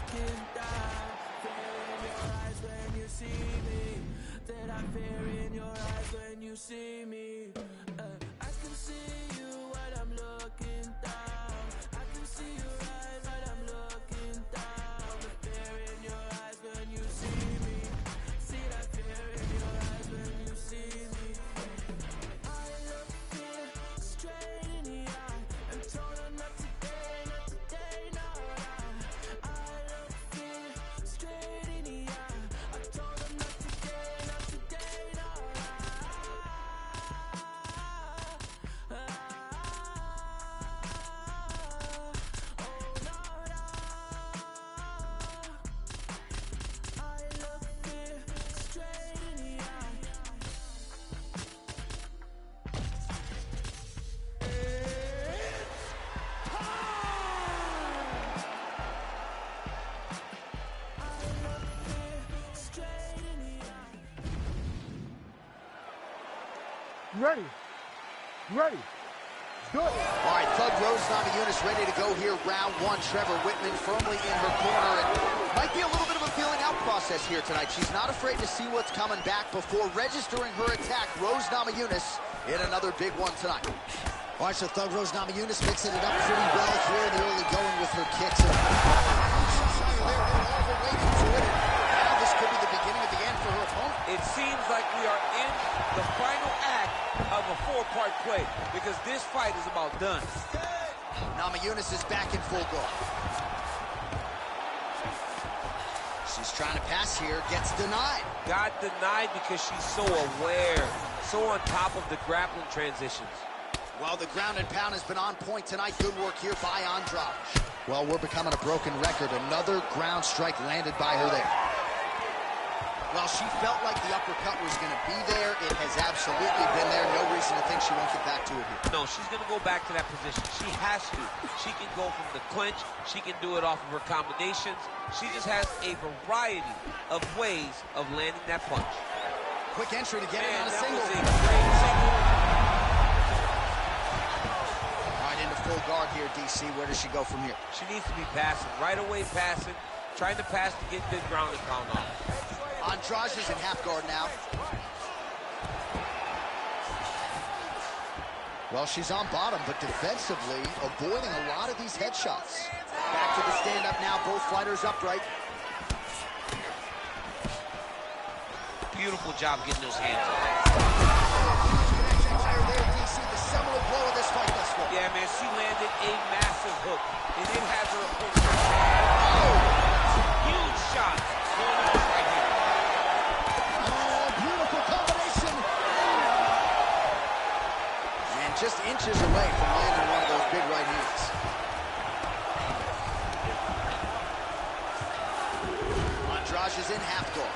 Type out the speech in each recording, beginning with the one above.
looking down. Fear in your eyes when you see me. That I fear in your eyes when you see me. I can see you when I'm looking down. I can see your eyes when I'm looking down. The fear in your eyes when you see me. See that fear in your eyes when you see me. I look fear straight in the eye and told her not today, not today, no. I look fear straight in the eye. I told her not today, not today, no. Oh no, no. I look fear straight in the eye. Ready. Ready. Good. All right, Thug Rose Namajunas ready to go here. Round one. Trevor Wittman firmly in her corner. And might be a little bit of a feeling out process here tonight. She's not afraid to see what's coming back before registering her attack. Rose Namajunas in another big one tonight. All right, so Thug Rose Namajunas mixing it up pretty well here in the early going with her kicks. And she's there all the way for it. Now this could be the beginning of the end for her opponent. It seems like we are in the final act of a four-part play because this fight is about done. Namajunas is back in full guard. She's trying to pass here, gets denied. Got denied because she's so aware, so on top of the grappling transitions. Well, the ground and pound has been on point tonight. Good work here by Andrade. Well, we're becoming a broken record. Another ground strike landed by her there. Well, she felt like the uppercut was going to be there. It has absolutely been there. No reason to think she won't get back to it here. No, she's going to go back to that position. She has to. She can go from the clinch. She can do it off of her combinations. She just has a variety of ways of landing that punch. Quick entry to get it on a single. Was a great single. All right, into full guard here, DC. Where does she go from here? She needs to be passing, right away passing, trying to pass to get good ground and pound off. Andrade is in half guard now. Well, she's on bottom, but defensively avoiding a lot of these headshots. Back to the stand-up now, both fighters upright. Beautiful job getting those hands up. The seminal blow of this fight thus far. Yeah, man, she landed a massive hook, and it has her opponent. Huge shot going on right here. Just inches away from landing one of those big right hands. Andrade is in half guard.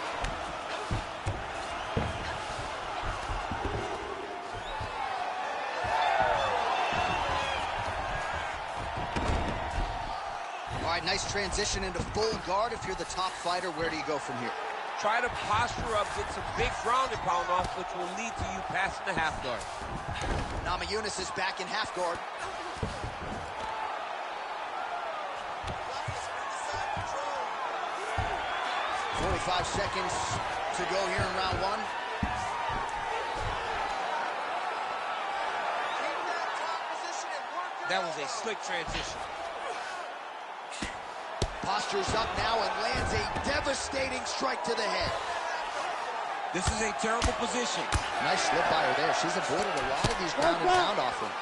All right, nice transition into full guard. If you're the top fighter, where do you go from here? Try to posture up, get some big ground and pound off, which will lead to you passing the half guard. Namajunas is back in half guard. "45 seconds to go here in round one. That was a slick transition. Postures up now and lands a devastating strike to the head. This is a terrible position. Nice slip by her there. She's avoided a lot of these ground and pound offerings.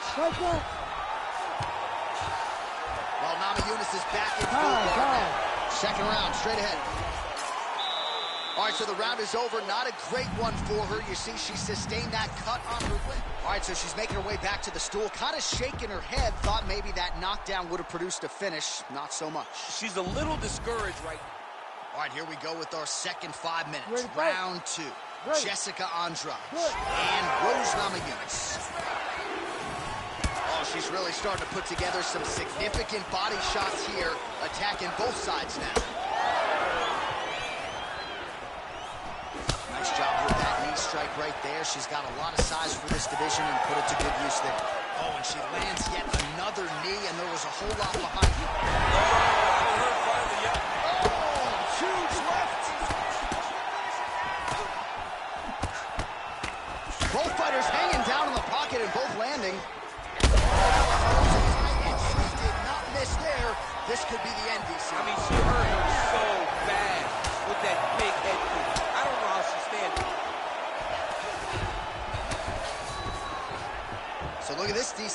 Well, Namajunas is back in full guard now. Second round, straight ahead. All right, so the round is over. Not a great one for her. You see, she sustained that cut on her lip. All right, so she's making her way back to the stool, kind of shaking her head. Thought maybe that knockdown would have produced a finish. Not so much. She's a little discouraged right now. All right, here we go with our second 5 minutes. Round two. Jessica Andrade and Rose Namajunas. Oh, she's really starting to put together some significant body shots here, attacking both sides now. Nice job with that knee strike right there. She's got a lot of size for this division and put it to good use there. Oh, and she lands yet another knee, and there was a whole lot behind it.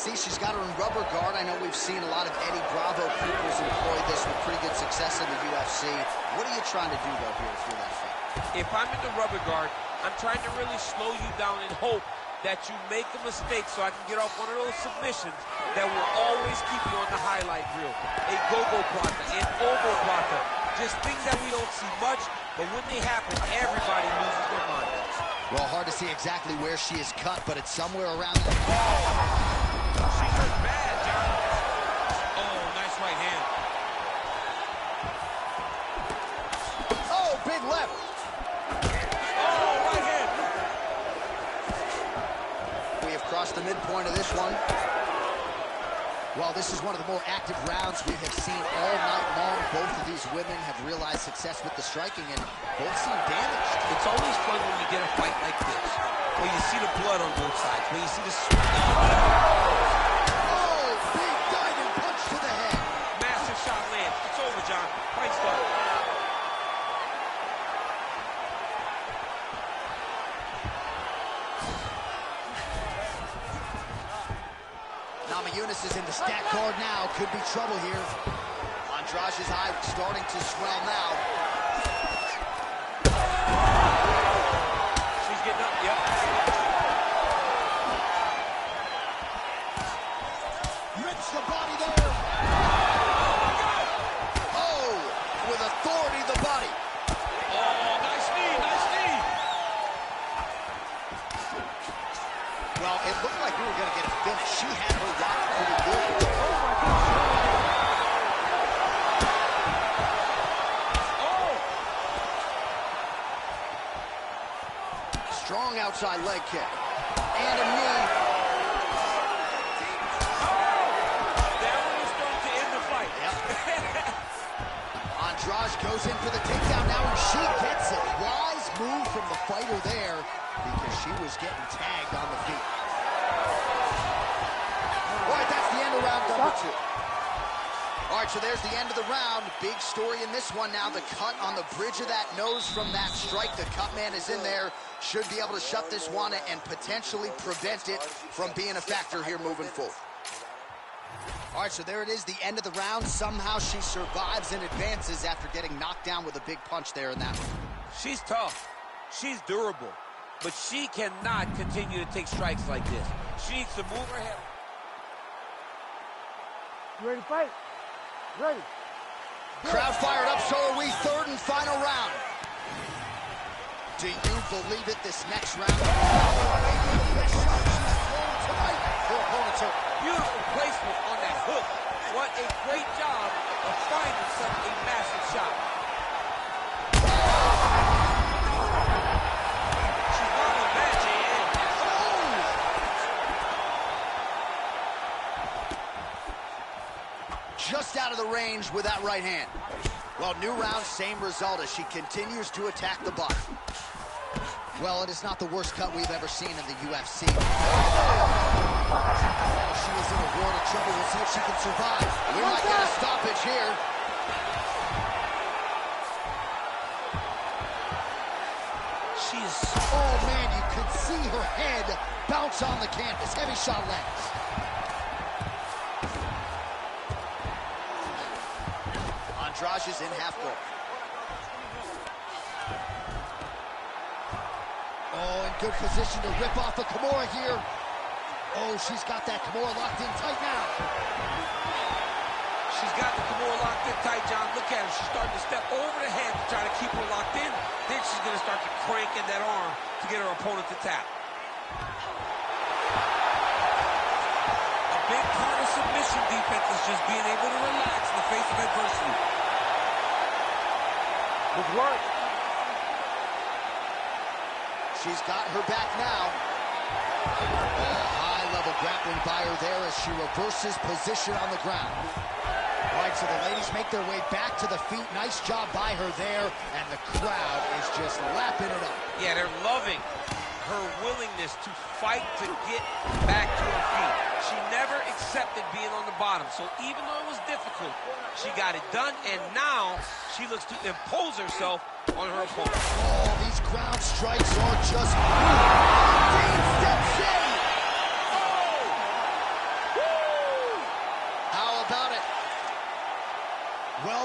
see she's got her in rubber guard. I know we've seen a lot of Eddie Bravo pupils employ this with pretty good success in the UFC. What are you trying to do, though, here through that fight? If I'm in the rubber guard, I'm trying to really slow you down and hope that you make a mistake so I can get off one of those submissions that will always keep you on the highlight reel. A go-go plata, an oval plata, just things that we don't see much, but when they happen, everybody loses their mind. Well, hard to see exactly where she is cut, but it's somewhere around there. She hurt bad, John. Oh, nice right hand. Oh, big left. Oh, right hand. We have crossed the midpoint of this one. Well, this is one of the more active rounds we have seen all night long. Both of these women have realized success with the striking, and both seem damaged. It's always fun when you get a fight like this, where you see the blood on both sides, where you see the sweat. Oh, big diving punch to the head. Massive shot lands. It's over, John. Fight's done. Namajunas is in the stat card now. Could be trouble here. Andrade's eye starting to swell now. She's getting up, yep. Rips the body there. Oh, with authority, the body. Oh, nice knee, nice knee. Well, it looked like we were going to get a finish. She had her rocked pretty good. Strong outside leg kick. And a knee. That one is going to end the fight. Yep. Andrade goes in for the takedown now, and she gets it. Wise move from the fighter there, because she was getting tagged on the feet. All right, that's the end of round number 2. All right, so there's the end of the round. Big story in this one now. The cut on the bridge of that nose from that strike. The cut man is in there. Should be able to shut this one and potentially prevent it from being a factor here moving forward. All right, so there it is, the end of the round. Somehow she survives and advances after getting knocked down with a big punch there in that one. She's tough. She's durable. But she cannot continue to take strikes like this. She needs to move her head. You ready to fight? Ready. Crowd fired up, so are we. Third and final round. Do you believe it, this next round? Beautiful placement on that hook. What a great job of finding such a massive shot. She's not a bad, Just out of the range with that right hand. Well, new round, same result as she continues to attack the body. Well, it is not the worst cut we've ever seen in the UFC. She is in a world of trouble. We'll see if she can survive. We might get a stoppage here. She is... Oh, man, you could see her head bounce on the canvas. Heavy shot lands. Andrade is in half guard. Oh, in good position to rip off a Kimura here. Oh, she's got that Kimura locked in tight now. She's got the Kimura locked in tight, John. Look at her. She's starting to step over the head to try to keep her locked in. Then she's going to start to crank in that arm to get her opponent to tap. A big part of submission defense is just being able to relax in the face of adversity. Good work. She's got her back now. High-level grappling by her there as she reverses position on the ground. All right, so the ladies make their way back to the feet. Nice job by her there, and the crowd is just lapping it up. Yeah, they're loving her willingness to fight to get back to her feet. She never accepted being on the bottom, so even though it was difficult, she got it done, and now she looks to impose herself on her opponent. Oh, these ground strikes are just... Dean steps in! Oh!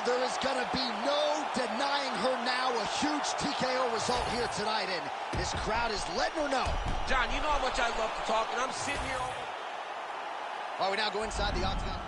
Well, there is going to be no denying her now. A huge TKO result here tonight, and this crowd is letting her know. John, you know how much I love to talk, and I'm sitting here. All right, we now go inside the octagon.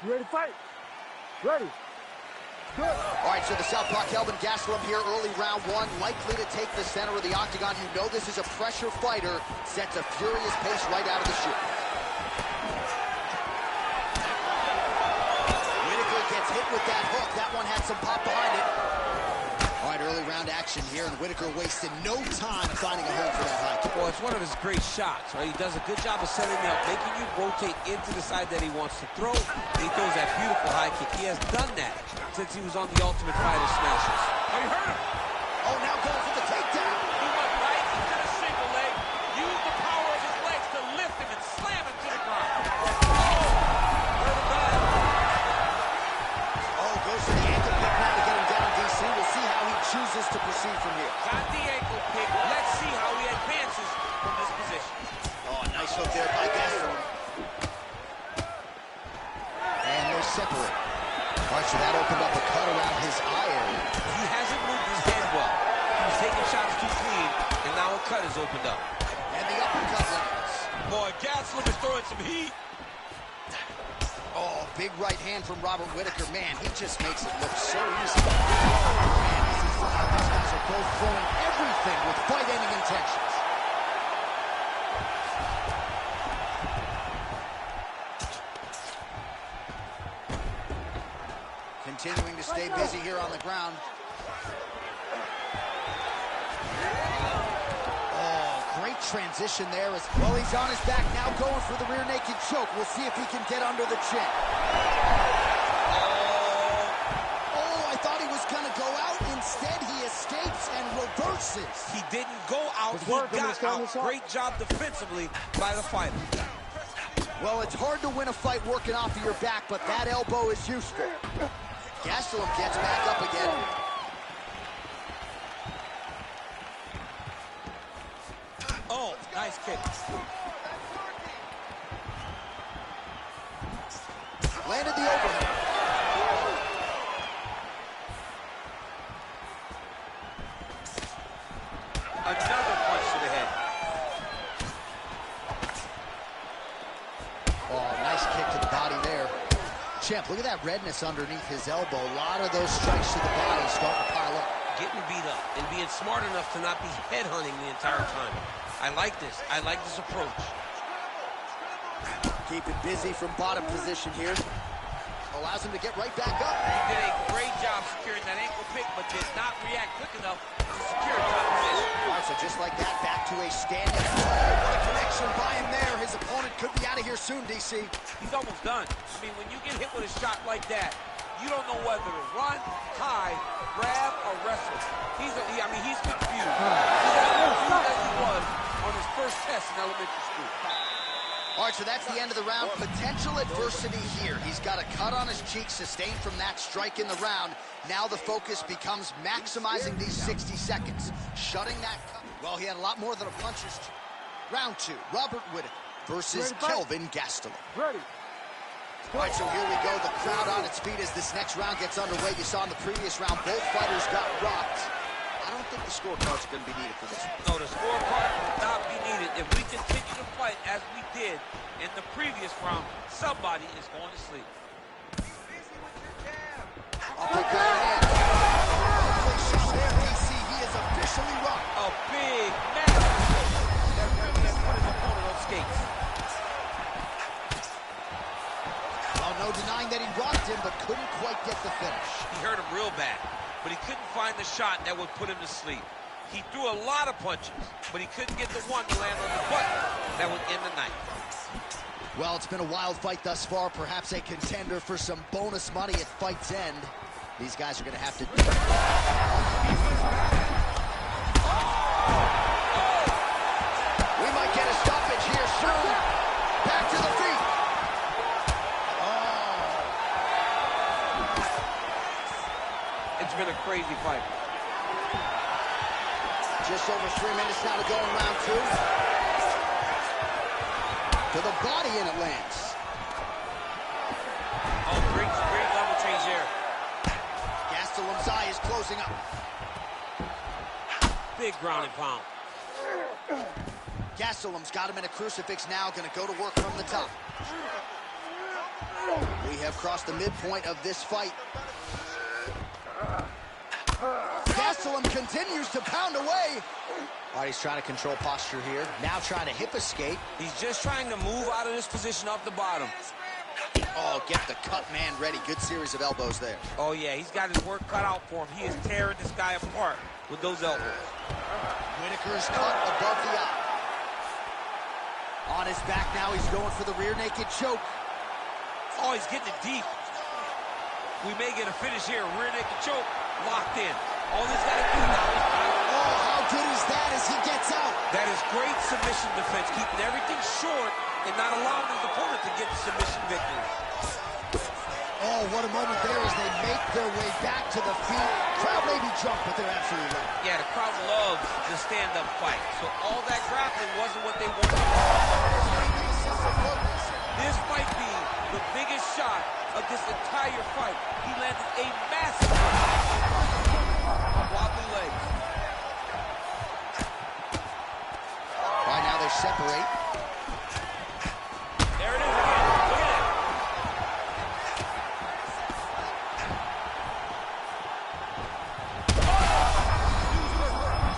You ready to fight? Ready. Good. All right, so the southpaw Kelvin Gastelum here, early round one, likely to take the center of the octagon. You know this is a pressure fighter, sets a furious pace right out of the chute. Whittaker gets hit with that hook. That one had some pop behind it. All right, early round action here, and Whittaker wasted no time finding a home for that high kick. Well, it's one of his great shots, right? He does a good job of setting you up, making you rotate into the side that he wants to throw, and he throws that beautiful high kick. He has done that since he was on the Ultimate Fighter Smashes. Oh, you heard him! Oh, now going for the takedown! He went right into the single leg, used the power of his legs to lift him and slam him to the ground. Oh, goes for the ankle pick now to get him down, DC. We'll see how he chooses to proceed from here. Got the ankle pick. Let's see how he advances from this position. Oh, nice hook there by Gastelum. And they're separate. All right, so that opened up a cut around his eye area. He hasn't moved his head well. He was taking shots too clean, and now a cut has opened up. And the uppercut lands. Boy, Gastelum is throwing some heat. Oh, big right hand from Robert Whittaker. Man, he just makes it look so easy. Man, this is how these guys are both throwing everything with fight-ending intentions. Continuing to stay busy here on the ground. Oh, great transition there. Well, he's on his back now, going for the rear naked choke. We'll see if he can get under the chin. Oh, I thought he was going to go out. Instead, he escapes and reverses. He didn't go out, he got out. Great job defensively by the fighter. Well, it's hard to win a fight working off of your back, but that elbow is useful. Gastelum gets back up again. Oh, nice kick. Landed the overhead. Another punch to the head. Oh, nice kick to the body there. Champ, look at that redness underneath his elbow. A lot of those strikes to the body starting to pile up. Getting beat up and being smart enough to not be headhunting the entire time. I like this. I like this approach. Keep it busy from bottom position here. Allows him to get right back up. He did a great job securing that ankle pick, but did not react quick enough to secure top position. All right, so just like that, back to a standing. Oh, what a connection by him there. His opponent could be out of here soon, DC. He's almost done. I mean, when you get hit with a shot like that, you don't know whether to run, hide, grab, or wrestle. He's confused. He's as confused as he was on his first test in elementary school. All right, so that's the end of the round. Potential adversity here. He's got a cut on his cheek sustained from that strike in the round. Now the focus becomes maximizing these 60 seconds, shutting that cut. Well, he had a lot more than a puncher's. Round 2, Robert Whittaker versus Kelvin Gastelum. Ready. All right, so here we go. The crowd on its feet as this next round gets underway. You saw in the previous round, both fighters got rocked. I don't think the scorecards are going to be needed for this one. No, the scorecard will not be needed. If we continue to fight as we did in the previous round, somebody is going to sleep. Uppercut in. Lovely shot there, DC. He is officially rocked. A big match that really has put his opponent on skates. Well, no denying that he rocked him, but couldn't quite get the finish. He hurt him real bad, but he couldn't find the shot that would put him to sleep. He threw a lot of punches, but he couldn't get the one to land on the button that would end the night. Well, it's been a wild fight thus far, perhaps a contender for some bonus money at fight's end. These guys are going to have to... We might get a stoppage here soon. Back to the feet. It's been a crazy fight. Just over 3 minutes now to go in round 2. To the body, and it lands. Oh, great level change here. Gastelum's eye is closing up. Big ground and pound. Gastelum's got him in a crucifix now, going to go to work from the top. We have crossed the midpoint of this fight. Gastelum continues to pound away. All right, he's trying to control posture here. Now trying to hip escape. He's just trying to move out of this position off the bottom. Oh, get the cut man ready. Good series of elbows there. Oh, yeah, he's got his work cut out for him. He is tearing this guy apart with those elbows. Whittaker's cut above the eye. On his back now, he's going for the rear naked choke. Oh, he's getting it deep. We may get a finish here. Rear naked choke, locked in. All he's got to do now is... Oh, how good is that as he gets out? That is great submission defense, keeping everything short and not allowing his opponent to get the submission victory. Oh, what a moment there as they make their way back to the feet. Crowd may be drunk, but they're absolutely right. Yeah, the crowd loves the stand-up fight. So all that grappling wasn't what they wanted. This might be the biggest shot of this entire fight. He landed a massive wobbly legs. Right now they separate. There it is again. Look at that.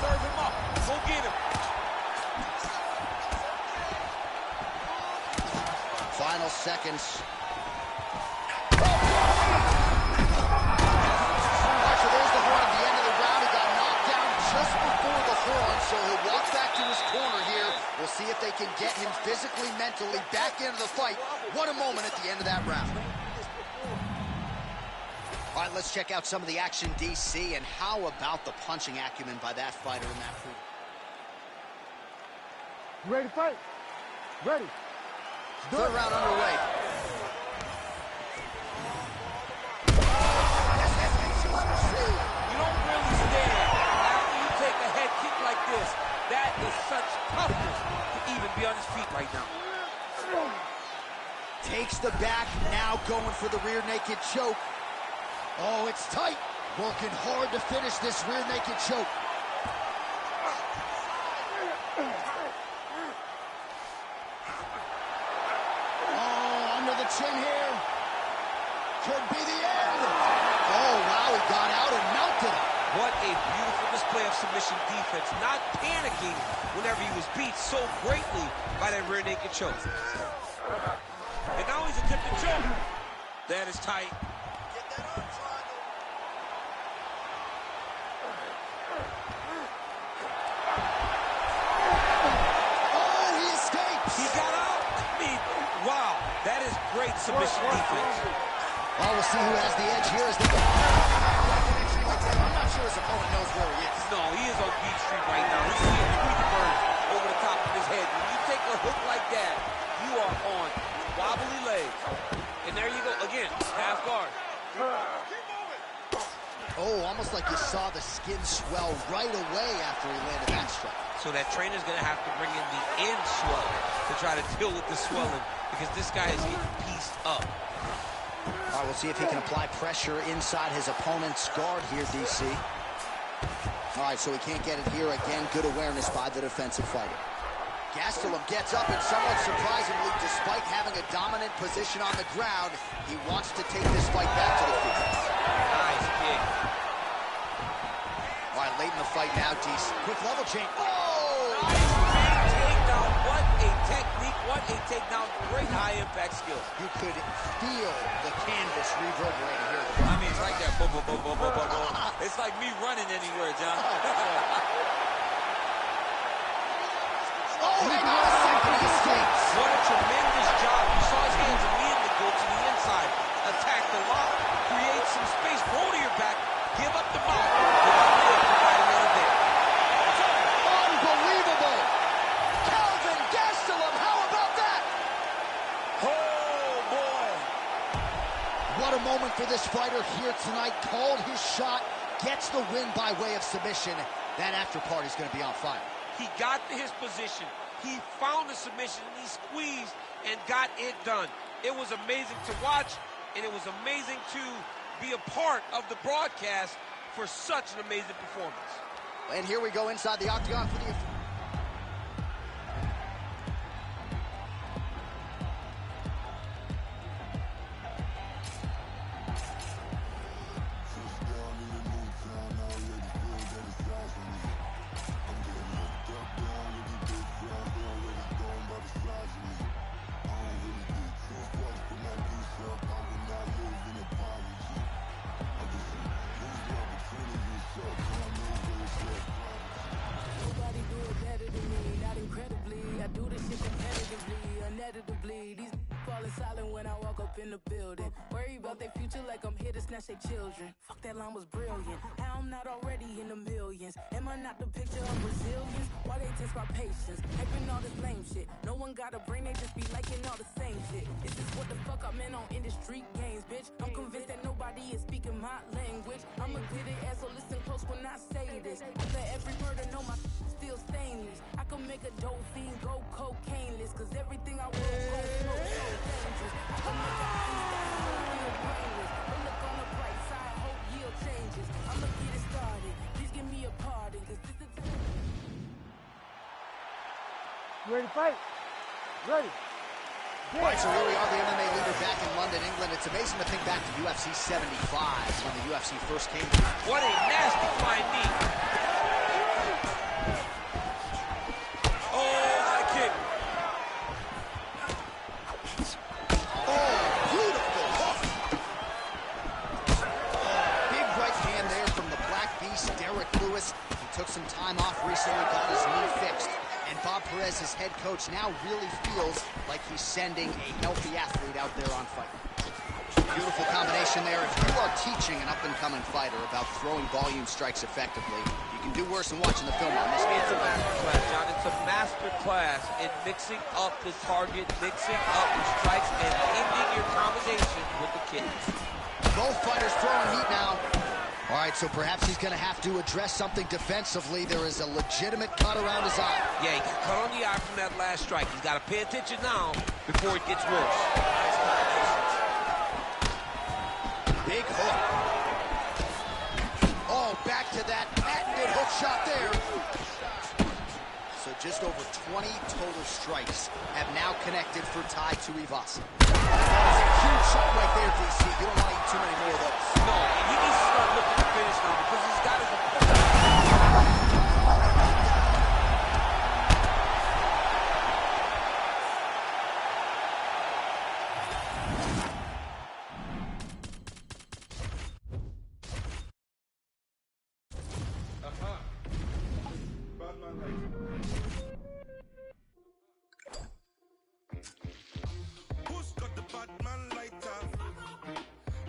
Serve him up. Go get him. Final seconds. So he'll walk back to his corner here. We'll see if they can get him physically, mentally back into the fight. What a moment at the end of that round. All right, let's check out some of the action, DC, and how about the punching acumen by that fighter in that fight? You ready to fight? Ready. Third round underway. You don't really stand after you take a head kick like this. That is such toughness to even be on his feet right now. Takes the back, now going for the rear naked choke. Oh, it's tight. Working hard to finish this rear naked choke. Oh, under the chin here. Could be the end. Oh, wow, he got out and melted him. What a beautiful display of submission defense. Not panicking whenever he was beat so greatly by that rear naked choke. And now he's attempting to choke. That is tight. Oh, he escapes. He got out. I mean, wow. That is great submission defense. Well, we'll see who has the edge here as they go. I'm not sure his opponent knows where he is. No, he is on Beach Street right now. He's seeing Tweety Bird over the top of his head. When you take a hook like that, you are Oh, almost like you saw the skin swell right away after he landed that strike. So that trainer's going to have to bring in the end swell to try to deal with the swelling because this guy is getting pieced up. All right, we'll see if he can apply pressure inside his opponent's guard here, DC. All right, so he can't get it here. Again, good awareness by the defensive fighter. Gastelum gets up, and somewhat surprisingly, despite having a dominant position on the ground, he wants to take this fight back to the feet. Nice kick. All right, late in the fight now, DC. Quick level change. Oh! Nice takedown. What a technique. What a takedown. Great high-impact skill. You could feel the canvas reverberating here. I mean, right there. Boom, boom, boom, boom, boom, boom, boom. It's like me running anywhere, John. Oh, hang on a second, he escapes. What a tremendous job. You saw his hands immediately go to the inside. Attack the lock, create some space, roll to your back, give up the mount. Unbelievable. Kelvin Gastelum, how about that? Oh, boy. What a moment for this fighter here tonight. Called his shot, gets the win by way of submission. That after party's going to be on fire. He got to his position. He found the submission, and he squeezed and got it done. It was amazing to watch, and it was amazing to be a part of the broadcast for such an amazing performance. And here we go inside the octagon for the... These falling silent when I walk up in the building. Worry about their future like I'm here to snatch their children. Fuck, that line was brilliant. How I'm not already in the millions. Am I not the picture of resilience? Why they test my patience? Hyping all this lame shit. No one got a brain, they just be liking all the same shit. This is what the fuck I'm in on industry games, bitch. I'm convinced that nobody is speaking my language. I'ma get it, ass, so listen close when I say this. I let every murder know my still stainless. I can make a dope fiend go cocaine-less, cause everything I will go smoke so dangerous. I can make a freestyle feel brainless. But look on the bright side, hope yield changes. I'ma get it started, please give me a pardon, cause this is... You ready to fight? Ready. All right, so here we are, the MMA leader back in London, England. It's amazing to think back to UFC 75 when the UFC first came. What a nasty flying knee. Oh, my kick. Oh, beautiful hook. Big right hand there from the Black Beast, Derek Lewis. He took some time off recently, got his knee fixed. And Bob Perez, his head coach, now really feels like he's sending a healthy athlete out there on fight. Beautiful combination there. If you are teaching an up-and-coming fighter about throwing volume strikes effectively, you can do worse than watching the film on this man. It's a master class, John. It's a master class in mixing up the target, mixing up the strikes, and ending your combination with the kicks. Both fighters throwing heat now. All right, so perhaps he's going to have to address something defensively. There is a legitimate cut around his eye. Yeah, he got cut on the eye from that last strike. He's got to pay attention now before it gets worse. Nice combination. Big hook. Oh, back to that patented hook shot there. So just over 20 total strikes have now connected for Tai Tuivasa. That's a huge shot right there, DC. You don't want to eat too many more of those. No, and he needs to start looking to finish now because he's got his opponent. Who's got the Batman lighter?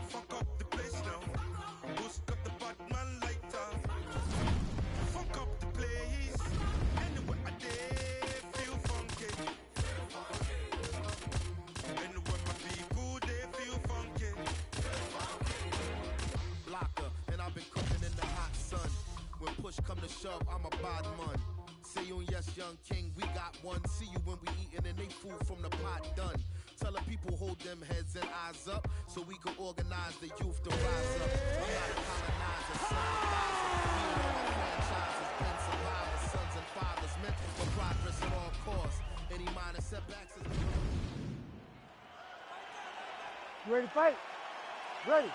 Fuck up the place now. Who's shove, I'm a bad man. Say you and yes, young king, we got one. See you when we eatin' and they food from the pot done. Tell the people hold them heads and eyes up so we can organize the youth to rise up. I'm not a colonizer, sympathizer. We know our franchises, been survivors, sons and fathers meant for progress at all costs. Any minor setbacks is... You ready to fight? Ready.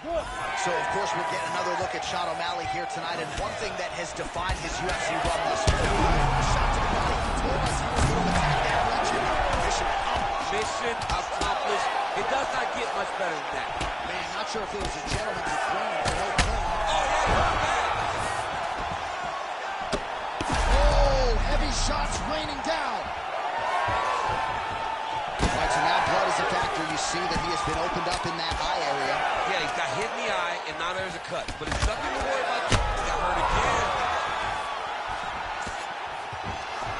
Good. So, of course, we're getting another look at Sean O'Malley here tonight, and one thing that has defined his UFC run thus far, shot to the body, he told us he was going to attack that region. Mission accomplished. Mission accomplished. It does not get much better than that. Man, not sure if it was a gentleman's agreement for no clean. Oh, yeah, Oh, heavy shots raining down. All right, so now blood is a factor. You see that he has been opened up in that eye area. yeah, he got hit in the eye, and now there's a cut. But it's nothing to worry about. He got hurt again.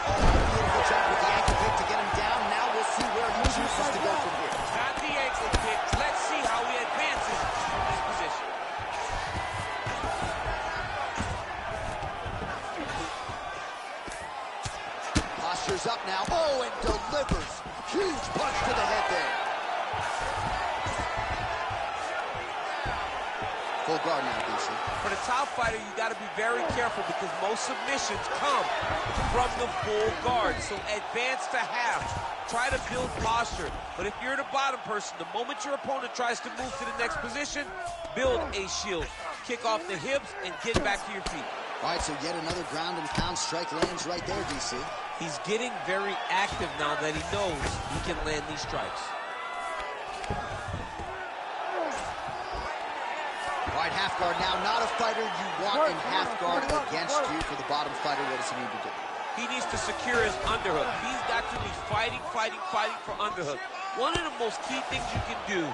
Oh, beautiful job with the ankle pick to get him down. Now we'll see where he chooses to go from here. Got the ankle kick. Let's see how he advances from this position. Posture's up now. Oh, and delivers. Huge punch to the head there. Full guard now, DC. For the top fighter, you got to be very careful because most submissions come from the full guard. So advance to half. Try to build posture. But if you're the bottom person, the moment your opponent tries to move to the next position, build a shield. Kick off the hips and get back to your feet. All right, so yet another ground and pound strike lands right there, DC. He's getting very active now that he knows he can land these strikes. All right, half guard now. Not a fighter you want in half guard against you. For the bottom fighter, what does he need to do? He needs to secure his underhook. He's got to be fighting for underhook. One of the most key things you can do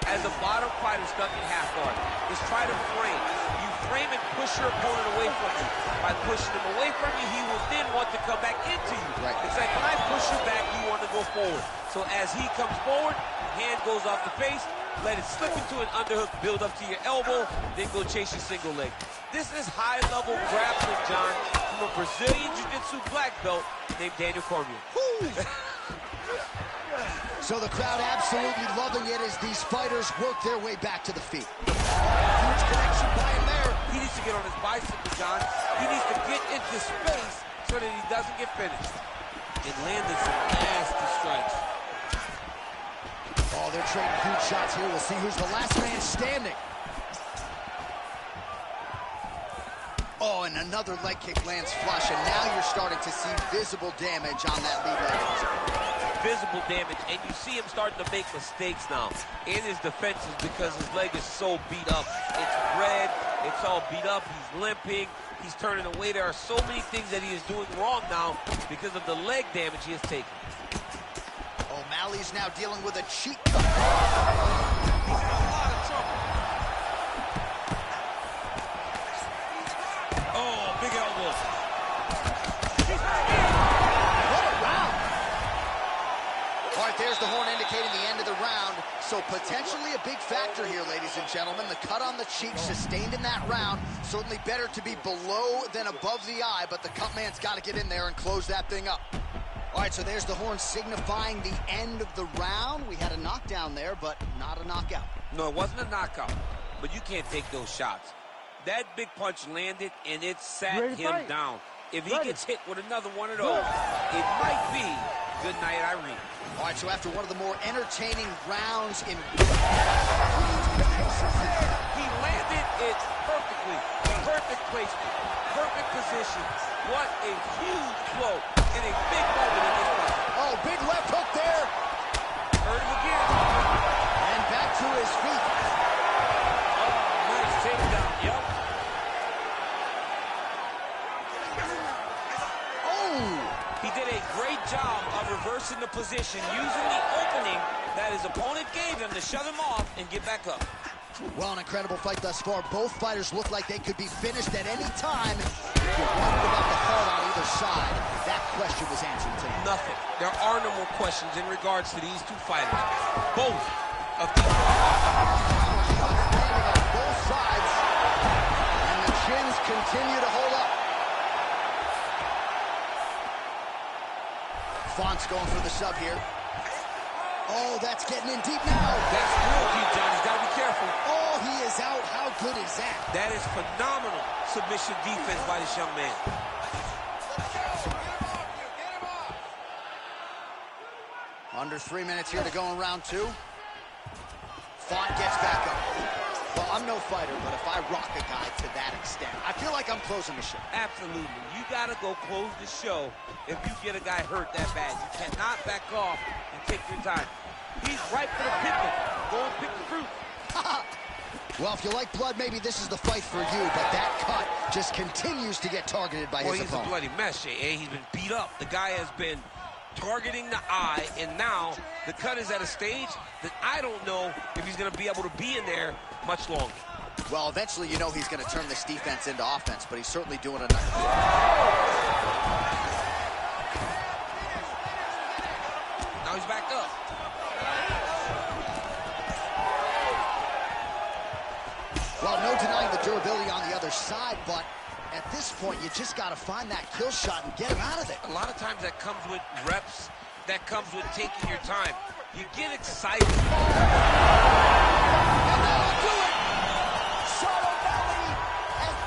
as a bottom fighter stuck in half guard is try to frame. You frame and push your opponent away from you. By pushing him away from you, he will then want to come back into you. Right. It's like when I push you back, you want to go forward. So as he comes forward, hand goes off the face, let it slip into an underhook, build up to your elbow, then go chase your single leg. This is high-level grappling, John, from a Brazilian Jiu-Jitsu black belt named Daniel Cormier. So the crowd absolutely loving it as these fighters work their way back to the feet. Huge connection by him there. He needs to get on his bicycle, John. He needs to get into space so that he doesn't get finished. And landed some nasty strikes. Oh, they're trading huge shots here. We'll see who's the last man standing. Oh, and another leg kick lands flush, and now you're starting to see visible damage on that lead leg. Visible damage, and you see him starting to make mistakes now in his defenses because his leg is so beat up. It's red, it's all beat up, he's limping, he's turning away. There are so many things that he is doing wrong now because of the leg damage he has taken. O'Malley's now dealing with a cheek cut. He's in a lot of trouble. Oh, big elbow. What a round. All right, there's the horn indicating the end of the round. So potentially a big factor here, ladies and gentlemen. The cut on the cheek sustained in that round. Certainly better to be below than above the eye, but the cut man's got to get in there and close that thing up. All right, so there's the horn signifying the end of the round. We had a knockdown there, but not a knockout. No, it wasn't a knockout, but you can't take those shots. That big punch landed, and it sat him down. If he gets hit with another one of those, it might be good night, Irene. All right, so after one of the more entertaining rounds in... He landed it perfectly. Perfect placement, perfect position. What a huge blow in a big moment in this fight. Oh, big left hook there. Hurt him again. And back to his feet. Oh, nice takedown, yep. Oh! He did a great job of reversing the position, using the opening that his opponent gave him to shut him off and get back up. Well, an incredible fight thus far. Both fighters look like they could be finished at any time. If you wondered about the heart on either side, that question was answered tonight. Nothing. There are no more questions in regards to these two fighters. Both of these fighters. Shots landing on both sides, and the chins continue to hold up. Font's going for the sub here. Oh, that's getting in deep now. That's cruelty, John. He's got to be careful. Oh, he is out. How good is that? That is phenomenal submission defense by this young man. Under 3 minutes here to go in round 2. Font gets back up. Well, I'm no fighter, but if I rock a guy to that extent, I feel like I'm closing the show. Absolutely. You got to go close the show if you get a guy hurt that bad. You cannot back off and take your time. He's ripe for the picking. Go and pick the fruit. Well, if you like blood, maybe this is the fight for you, but that cut just continues to get targeted by his opponent. Well, he's a bloody mess, Jay. He's been beat up. The guy has been targeting the eye, and now the cut is at a stage that I don't know if he's going to be able to be in there much longer. Well, eventually you know he's going to turn this defense into offense, but he's certainly doing a nice job. Now he's back up. Well, no denying the durability on the other side, but at this point, you just got to find that kill shot and get him out of there. A lot of times that comes with reps. That comes with taking your time. You get excited. And that'll do it! Solo Valley and...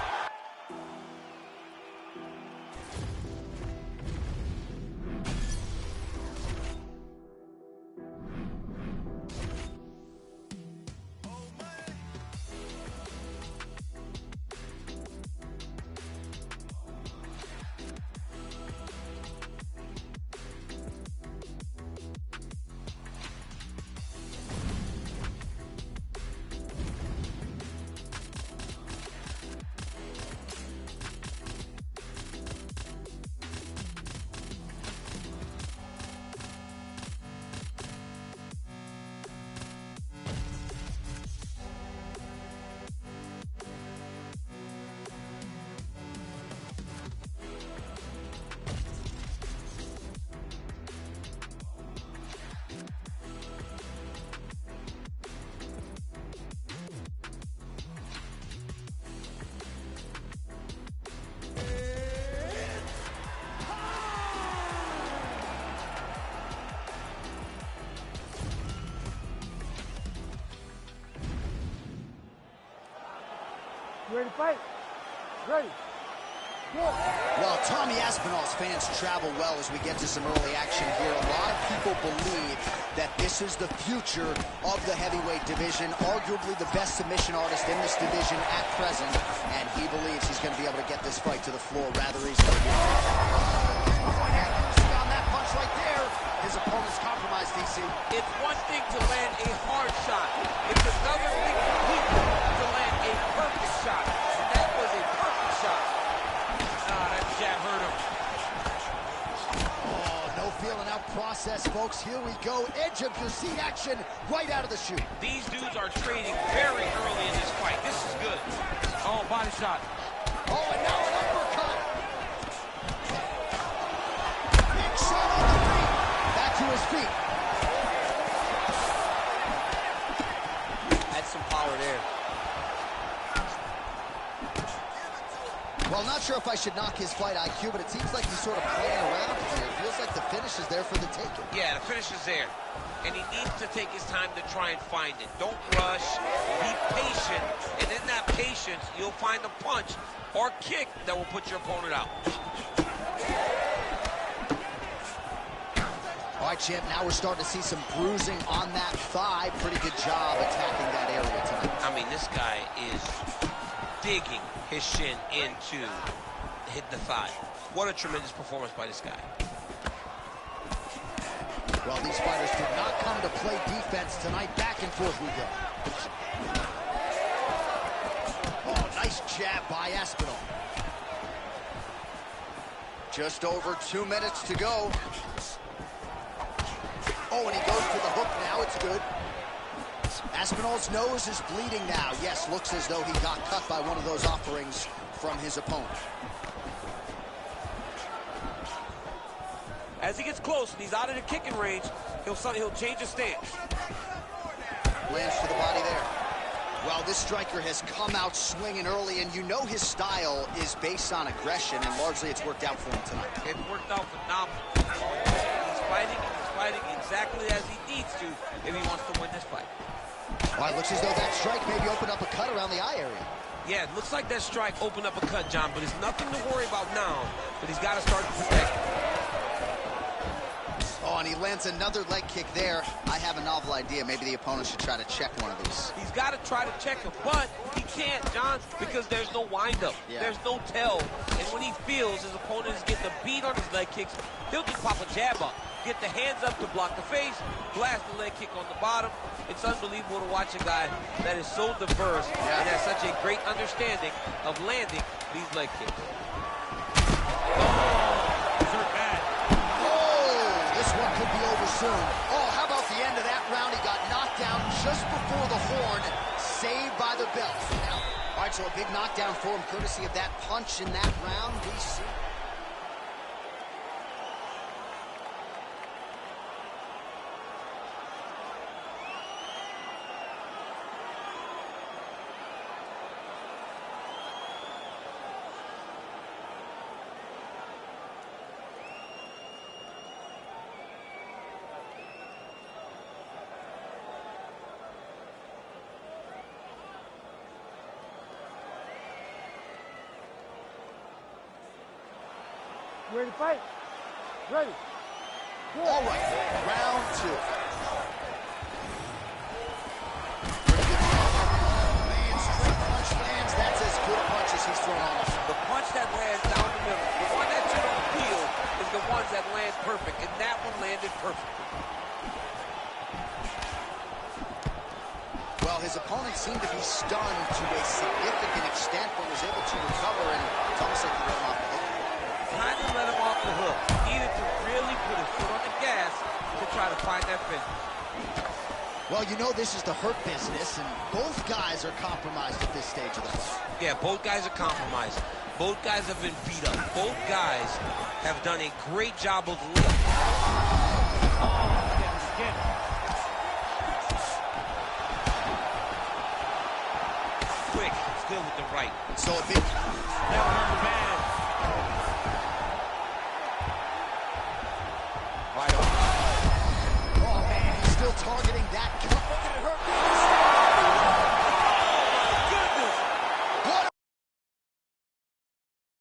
You ready to fight? Ready. Good. Well, Tommy Aspinall's fans travel well as we get to some early action here. A lot of people believe that this is the future of the heavyweight division, arguably the best submission artist in this division at present, and he believes he's going to be able to get this fight to the floor rather easily. On that punch right there, his opponent's compromised, DC. It's one thing to land a hard shot. It's another thing completely to land a perfect shot. And that was a perfect shot. That jab hurt him. Oh, no feeling out process, folks. Here we go. Edge of your seat action right out of the chute. These dudes are trading very early in this fight. This is good. Oh, body shot. Oh, and now an uppercut. Big shot on the feet. Back to his feet. That's some power there. Well, not sure if I should knock his fight IQ, but it seems like he's sort of playing around here. It feels like the finish is there for the taking. Yeah, the finish is there. And he needs to take his time to try and find it. Don't rush. Be patient. And in that patience, you'll find a punch or kick that will put your opponent out. All right, champ, now we're starting to see some bruising on that thigh. Pretty good job attacking that area tonight. I mean, this guy is digging his shin into hit the thigh. What a tremendous performance by this guy. Well, these fighters did not come to play defense tonight. Back and forth we go. Oh, nice jab by Aspinall. Just over 2 minutes to go. Oh, and he goes to the hook now. It's good. Aspinall's nose is bleeding now. Yes, looks as though he got cut by one of those offerings from his opponent. As he gets close and he's out of the kicking range, he'll change his stance. Lands to the body there. Well, this striker has come out swinging early, and you know his style is based on aggression, and largely it's worked out for him tonight. It worked out phenomenally. He's fighting, and he's fighting exactly as he needs to if he wants to win this fight. Well, it looks as though that strike maybe opened up a cut around the eye area. Yeah, it looks like that strike opened up a cut, John, but it's nothing to worry about now, but he's got to start to protect it. Oh, and he lands another leg kick there. I have a novel idea. Maybe the opponent should try to check one of these. He's got to try to check him, but he can't, John, because there's no windup. Yeah. There's no tell. And when he feels his opponent is getting a beat on his leg kicks, he'll just pop a jab up, get the hands up to block the face, blast the leg kick on the bottom. It's unbelievable to watch a guy that is so diverse and has such a great understanding of landing these leg kicks. Could be over soon. Oh, how about the end of that round? He got knocked down just before the horn, saved by the bell. Now, all right, so a big knockdown for him, courtesy of that punch in that round. DC. Ready to fight? Ready. Good. All right, round two. Lands, straight punch lands. That's as good a punch as he's thrown on. The punch that lands down the middle, the one that you don't feel, is the ones that land perfect, and that one landed perfect. Well, his opponent seemed to be stunned to a significant extent, but was able to recover, and it's almost like he let him off the hook. Kind of let him off the hook. He needed to really put his foot on the gas to try to find that finish. Well, you know this is the hurt business, and both guys are compromised at this stage of the fight. Yeah, both guys are compromised. Both guys have been beat up. Both guys have done a great job of lifting. Quick, still with the right. So a big... Right on. Oh, man, he's still targeting that cut. Look at it hurt.